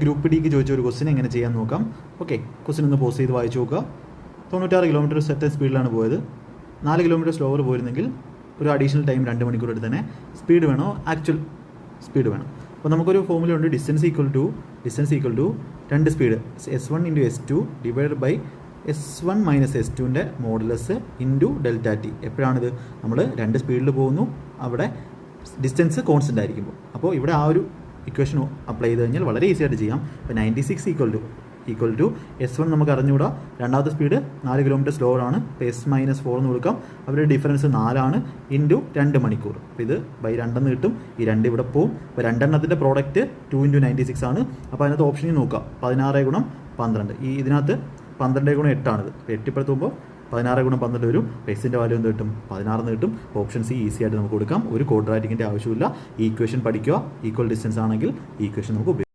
Group ഡിക്ക് ചോദിച്ച ഒരു ക്വസ്റ്റ്യൻ എങ്ങനെ ചെയ്യാൻ നോക്കാം. ഓക്കെ, ക്വസ്റ്റ്യൻ ഒന്ന് പോസ് ചെയ്ത് വായിച്ചു നോക്കുക. 96 കിലോമീറ്റർ സെറ്റ് സ്പീഡിലാണ് പോയത്. 4 കിലോമീറ്റർ സ്ലോവർ പോയിരുന്നെങ്കിൽ ഒരു അഡീഷണൽ ടൈം 2 മണിക്കൂർ എടുത്ത് തന്നെ സ്പീഡ് വേണോ ആക്ച്വൽ സ്പീഡ് വേണം. അപ്പോൾ നമുക്കൊരു ഫോമുല ഉണ്ട്, ഡിസ്റ്റൻസ് ഈക്വൽ ടു രണ്ട് speed S1 × S2 divide by S1 - S2ൻ്റെ മോഡുലസ് ഇൻറ്റു ഡെൽറ്റ ടി. എപ്പോഴാണിത്? നമ്മൾ രണ്ട് സ്പീഡിൽ പോകുന്നു, അവിടെ ഡിസ്റ്റൻസ് കോൺസ്റ്റൻ്റ് ആയിരിക്കുമ്പോൾ. അപ്പോൾ ഇവിടെ ആ ഒരു ഇക്വേഷൻ അപ്ലൈ ചെയ്ത് കഴിഞ്ഞാൽ വളരെ ഈസി ആയിട്ട് ചെയ്യാം. അപ്പോൾ 96 ഈക്വൽ ടു S1 നമുക്ക് അറിഞ്ഞുകൂടാ, രണ്ടാമത്തെ സ്പീഡ് 4 കിലോമീറ്റർ സ്ലോവർ ആണ്, S - 4 എന്ന് കൊടുക്കാം. അവരുടെ ഡിഫറൻസ് 4 ഇൻറ്റു 2 മണിക്കൂർ. അപ്പോൾ ഇത് ബൈ 2 എന്ന് കിട്ടും, ഈ 2 ഇവിടെ പോവും. അപ്പോൾ രണ്ടെണ്ണത്തിൻ്റെ പ്രോഡക്റ്റ് 2 × 96 ആണ്. അപ്പോൾ അതിനകത്ത് ഓപ്ഷനിൽ നോക്കാം, 16 × 12. ഇതിനകത്ത് 12 × 8 ആണിത്. അപ്പോൾ 8 ഇപ്പുറത്തുമ്പോൾ 16 × 12 വരും. എക്സിൻ്റെ വാല്യൂ എന്ത് കിട്ടും? 16 കിട്ടും. ഓപ്ഷൻ സി ഈസി ആയിട്ട് നമുക്ക് കൊടുക്കാം. ഒരു ക്വാഡ്രാറ്റിക്കിൻ്റെ ആവശ്യമില്ല. ഈ ഇക്വേഷൻ പഠിക്കുക. ഈക്വൽ ഡിസ്റ്റൻസ് ആണെങ്കിൽ ഈ ഇക്വേഷൻ നമുക്ക് ഉപയോഗിക്കാം.